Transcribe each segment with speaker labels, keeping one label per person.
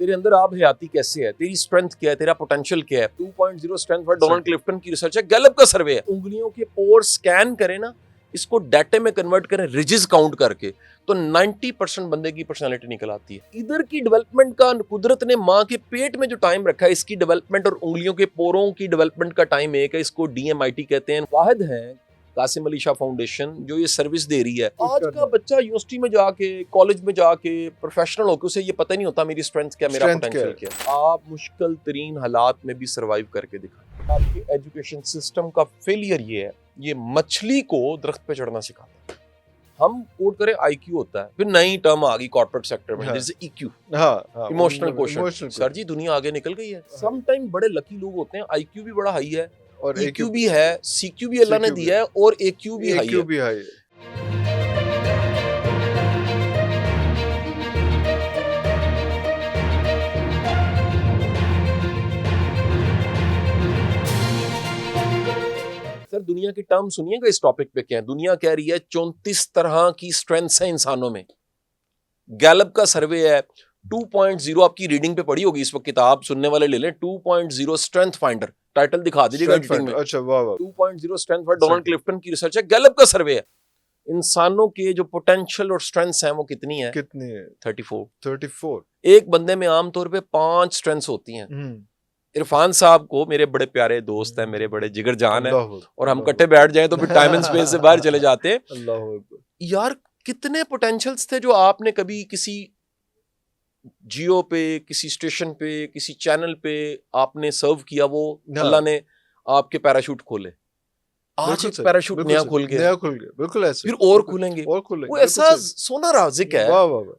Speaker 1: तेरे अंदर आप हयाती कैसे है, तेरी स्ट्रेंथ क्या है, तेरा पोटेंशियल क्या है। 2.0 स्ट्रेंथ पर डोनाल्ड क्लिफ्टन की रिसर्च है, गैलप का सर्वे है। उंगलियों के पोर स्कैन करें ना, इसको डाटे में कन्वर्ट करें रिजेस काउंट करके, तो 90% बंदे की पर्सनालिटी निकल आती है। इधर की डेवलपमेंट का कुदरत ने माँ के पेट में जो टाइम रखा है, इसकी डेवलपमेंट और उंगलियों के पोरों की डेवलपमेंट का टाइम एक है। इसको DMIT कहते हैं। वाहिद है कासिम अली शाह फाउंडेशन जो ये सर्विस दे रही है। आज का बच्चा यूनिवर्सिटी में जाके, कॉलेज में जाके, प्रोफेशनल होकर उसे ये पता नहीं होता मेरी स्ट्रेंथ क्या, मेरा पोटेंशियल क्या है। आप मुश्किल तरीन हालात में भी सर्वाइव करके दिखाएं। आपके एजुकेशन सिस्टम का फेलियर ये है, ये मछली को दरख्त पे चढ़ना सिखाता है। हम कोड करें IQ होता है, फिर नई टर्म आ गई कॉर्पोरेट सेक्टर में, जैसे EQ, इमोशनल क्वोशंट। सर जी दुनिया आगे निकल गई है। सम टाइम बड़े लकी लोग होते हैं, IQ भी बड़ा हाई है और EQ भी है, CQ भी अल्लाह ने दिया है और AQ भी हाई है। सर दुनिया की टर्म सुनिएगा इस टॉपिक पे क्या है। दुनिया कह रही है 34 तरह की स्ट्रेंथ्स हैं इंसानों में। गैलप का सर्वे है 2.0, आपकी रीडिंग पे पड़ी होगी इस वक्त, किताब सुनने वाले ले लें। 2.0 स्ट्रेंथ फाइंडर, टाइटल दिखा दीजिएगा एडिटिंग में। अच्छा वाह वाह। 2.0 स्ट्रेंथ पर डोनाल्ड क्लिफ्टन की रिसर्च है, गैलप का सर्वे है। इंसानों के जो पोटेंशियल और स्ट्रेंथ्स हैं वो कितनी है? 34। एक बंदे में आमतौर पे 5 स्ट्रेंथ्स होती हैं। इरफान साहब को, मेरे बड़े प्यारे दोस्त हैं, मेरे बड़े जिगर जान है, और हम इकट्ठे बैठ जाएं तो फिर टाइम एंड स्पेस से बाहर चले जाते हैं। यार कितने पोटेंशियल्स थे जो आपने कभी किसी जियो पे, किसी स्टेशन पे, किसी चैनल पे आपने सर्व किया, वो अल्लाह ने आपके पैराशूट खोले। आज एक पैराशूट नया खुल गया, बिल्कुल ऐसे, फिर और खुलेंगे। वो ऐसा सोना राज़िक है,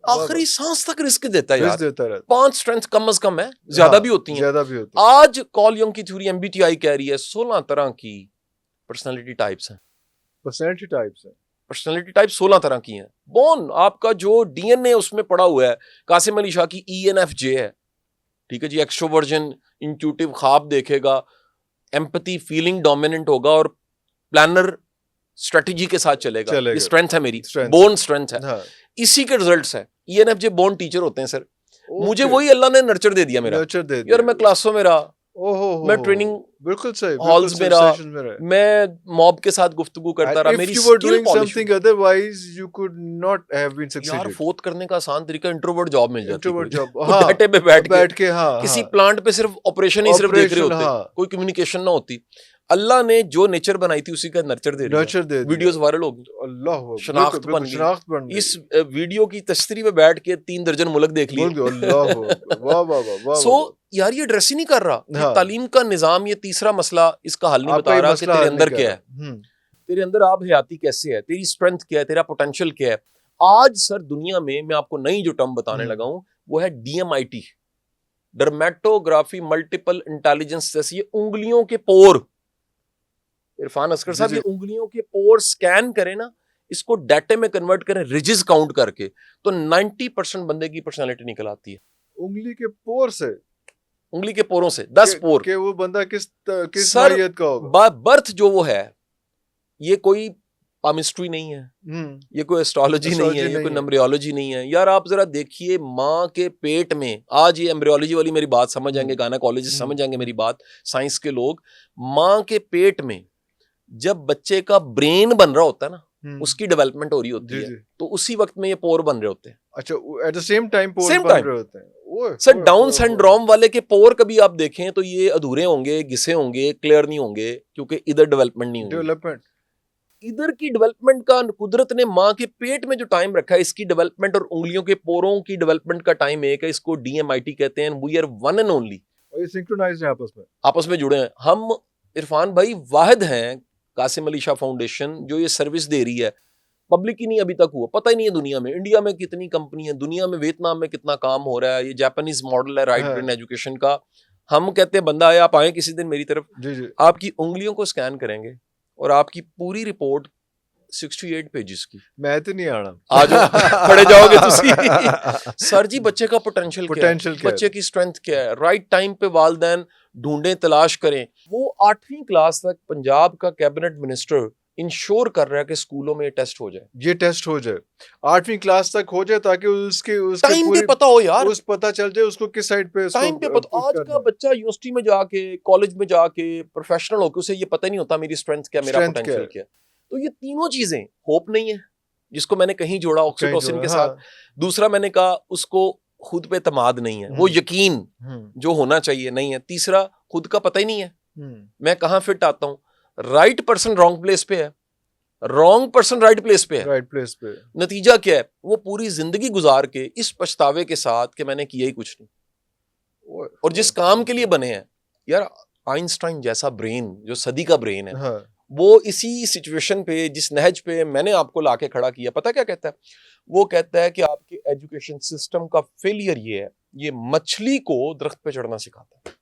Speaker 1: आखिरी सांस तक रिस्क देता है यार। 5 स्ट्रेंथ कम से कम है, ज्यादा भी होती हैं। आज कॉल यंग की थ्योरी MBTI कह रही है 16 तरह की पर्सनालिटी टाइप्स हैं। पर्सनालिटी टाइप 16 तरह की हैं। बोन आपका जो DNA उसमें पड़ा हुआ है, कासिम अली शाह की ENFJ है, ठीक है जी। एक्सट्रोवर्जन, इंट्यूटिव, ख्वाब देखेगा, एम्पैथी, फीलिंग डोमिनेंट होगा, और प्लानर, स्ट्रेटजी के साथ चलेगा। ये स्ट्रेंथ है मेरी, बोर्न स्ट्रेंथ है। हाँ। इसी के रिजल्ट्स है। ENFJ बोर्न टीचर होते हैं सर। मुझे वही अल्लाह ने नर्चर दे दिया मेरा। यार मैं क्लासों में रहा, मैं ट्रेनिंग बिल्कुल सही हॉल्स में रहा, मैं मॉब के साथ गुफ्तगू करता रहा। मेरी skill polish. Otherwise you could not have been successful. यार फोर्थ करने का आसान तरीका इंट्रोवर्ट जॉब मिल जाती है। बैठे पे बैठ के किसी प्लांट पे सिर्फ ऑपरेशन ही सिर्फ देख रहे होते, कोई कम्युनिकेशन ना होती। अल्लाह ने जो नेचर बनाई थी उसी का नर्चर दे दिया। वीडियोस वायरल हो गई, अल्लाह शनाख्त बन गई। इस वीडियो की तशतरी में बैठ के 3 दर्जन मुल्क देख लिए। सो यार ये एड्रेस ही नहीं कर रहा। तालीम का निजाम ये तीसरा मसला इसका हल नहीं बता रहा कि तेरे अंदर क्या है, तेरे अंदर आप हयाती कैसे है, तेरी स्ट्रेंथ क्या है, तेरा पोटेंशियल क्या है। आज सर दुनिया में मैं आपको नई जो टर्म बताने लगा हूं वो है DMIT, डर्मेटोग्राफी मल्टीपल इंटेलिजेंस। जैसे ये उंगलियों के पोर, इरफान अस्कर साहब, ये उंगलियों के पोर स्कैन करें ना, इसको डाटे में कन्वर्ट करें रिजेस काउंट करके, तो 90% बंदे की पर्सनालिटी निकल आती है। उंगली के पोर से, उंगली के पोरों से 10 पोर के वो बंदा किस नौइयत का होगा। बर्थ जो वो है, ये कोई पामिस्ट्री नहीं है, ये कोई एस्ट्रोलॉजी नहीं है, ये कोई नंबरियोलॉजी नहीं है। यार आप जरा देखिए माँ के पेट में, आज ये एम्ब्रियोलॉजी वाली मेरी बात समझ जाएंगे, गायनेकोलॉजिस्ट समझ जाएंगे मेरी बात, साइंस के लोग। माँ के पेट में जब बच्चे का ब्रेन बन रहा होता है ना, उसकी डेवलपमेंट हो रही होती है, तो उसी वक्त में ये पोर बन रहे होते हैं। अच्छा, एट द सेम टाइम पोर बन रहे होते हैं। सर डाउन सिंड्रोम वाले के पोर कभी आप देखें तो ये अधूरे होंगे, घिसे होंगे, क्लियर नहीं होंगे, क्योंकि इधर डेवलपमेंट नहीं होगी। इधर की डेवलपमेंट का कुदरत ने माँ के पेट में जो टाइम रखा है, इसकी डेवलपमेंट और उंगलियों के पोरों की डेवलपमेंट का टाइम एक है। इसको DMIT कहते हैं। We are one and only. ये सिंक्रोनाइज्ड है, आपस में जुड़े हैं हम। इरफान भाई वाहिद हैं कासिम अली शाह फाउंडेशन जो ये सर्विस दे रही है। पब्लिक ही नहीं अभी तक हुआ, पता ही नहीं है दुनिया में। इंडिया में कितनी कंपनी है, दुनिया में वियतनाम में कितना काम हो रहा है। ये जापानीज मॉडल है राइट ब्रेन एजुकेशन का। हम कहते हैं बंदा आए, आप आए किसी दिन मेरी तरफ, आपकी उंगलियों को स्कैन करेंगे और आपकी पूरी रिपोर्ट 68 पेजेस की। मैं तो नहीं आना, आ जाओ पढ़े जाओगे तुसी। सर जी बच्चे का पोटेंशियल क्या है, बच्चे की स्ट्रेंथ क्या है, राइट टाइम पे वालिदैन ढूंढें, तलाश करें। वो 8वीं क्लास तक पंजाब का कैबिनेट मिनिस्टर इंश्योर कर रहा है कि स्कूलों में ये टेस्ट हो जाए,
Speaker 2: ये टेस्ट हो जाए, 8वीं क्लास तक हो जाए, ताकि उसके
Speaker 1: टाइम पे पता हो यार,
Speaker 2: उस पता चल जाए उसको किस साइड पे
Speaker 1: टाइम पे पता। आज का बच्चा यूनिवर्सिटी में जाके, कॉलेज में जाके, प्रोफेशनल होके उसे ये पता नहीं होता मेरी स्ट्रेंथ क्या, मेरा पोटेंशियल क्या। तो ये तीनों चीजें, होप नहीं है जिसको मैंने कहीं जोड़ा ऑक्सीटोसिन के साथ, दूसरा मैंने कहा उसको खुद पे एतमाद नहीं है, वो यकीन जो होना चाहिए नहीं है, तीसरा खुद का पता ही नहीं है मैं कहाँ फिट आता हूँ, राइट पर्सन रॉन्ग प्लेस पे है, रॉन्ग पर्सन राइट प्लेस पे है,
Speaker 2: राइट प्लेस पे।
Speaker 1: नतीजा क्या है, वो पूरी जिंदगी गुजार के इस पछतावे के साथ कि मैंने किया ही कुछ नहीं। और जिस काम के लिए बने हैं यार, आइंस्टाइन जैसा ब्रेन जो सदी का ब्रेन है,
Speaker 2: हाँ।
Speaker 1: वो इसी सिचुएशन पे, जिस नहज पे मैंने आपको लाके खड़ा किया, पता क्या कहता है? वो कहता है कि आपके एजुकेशन सिस्टम का फेलियर ये है, ये मछली को दरख्त पे चढ़ना सिखाता है।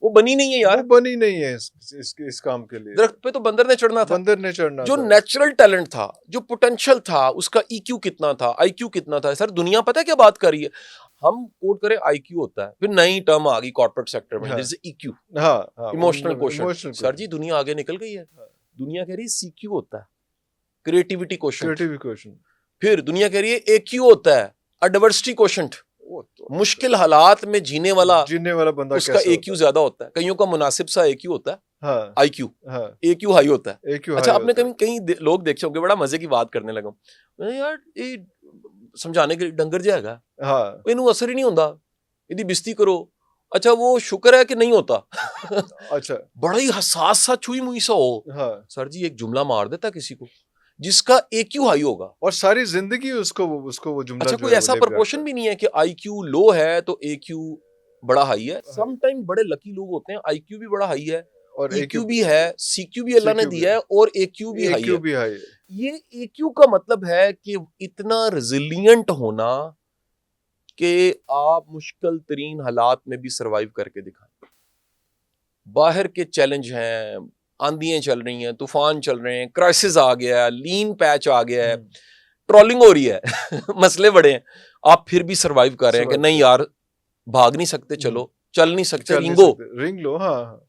Speaker 1: वो बनी नहीं है यार,
Speaker 2: वो बनी नहीं है इस काम के लिए।
Speaker 1: दरख्त पे तो बंदर ने चढ़ना था,
Speaker 2: बंदर ने चढ़ना
Speaker 1: जो नेचुरल टैलेंट था, जो पोटेंशियल था, उसका ईक्यू कितना था, आईक्यू कितना था। सर दुनिया पता है क्या बात कर रही है, हम कोट करें आईक्यू होता है, फिर नई टर्म आ गई कॉर्पोरेट सेक्टर में, जैसे ईक्यू, इमोशनल क्वोशंट। सर जी दुनिया आगे निकल गई है, दुनिया कह रही है सीक्यू होता है, क्रिएटिविटी क्वोशंट। फिर दुनिया कह रही है एक्यू होता है, अडाइवर्सिटी क्वोशंट, मुश्किल हालात में जीने वाला
Speaker 2: बंदा,
Speaker 1: उसका एक्यू ज्यादा होता है। कईयों का मुनासिब सा एक्यू होता है, आईक्यू, एक्यू हाई होता है। अच्छा, आपने कहीं लोग देखे होंगे, बड़ा मजे की बात करने लगा यार, ये समझाने के लिए डंगर जाएगा, इनू असर ही नहीं होता, यदि बिस्ती करो। अच्छा, वो शुक्र है कि नहीं होता।
Speaker 2: अच्छा,
Speaker 1: बड़ा ही हसास सा, छुई मुई सा हो। सर जी एक जुमला मार देता किसी को जिसका AQ हाई होगा, और
Speaker 2: सारी जिंदगी उसको वो जुमला।
Speaker 1: अच्छा, कोई ऐसा प्रोपोर्शन भी नहीं है कि IQ लो है तो AQ बड़ा हाई है। सम टाइम बड़े लकी लोग होते हैं, IQ भी बड़ा हाई है और EQ भी है, CQ भी अल्लाह ने दिया है और AQ भी हाई है। ये AQ का मतलब है कि इतना रेजिलिएंट होना कि आप मुश्किल तरीन हालात में भी सरवाइव करके दिखाएं। बाहर के चैलेंज हैं, आंधियां चल रही हैं, तूफान चल रहे हैं, क्राइसिस आ गया है, लीन पैच आ गया है, ट्रोलिंग हो रही है, मसले बड़े हैं, आप फिर भी सरवाइव कर रहे हैं कि नहीं यार भाग नहीं सकते, चलो चल नहीं सकते, रिंग लो,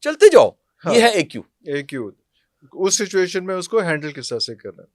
Speaker 1: चलते जाओ। ये है AQ।
Speaker 2: उस सिचुएशन में उसको हैंडल किस तरह से करना है।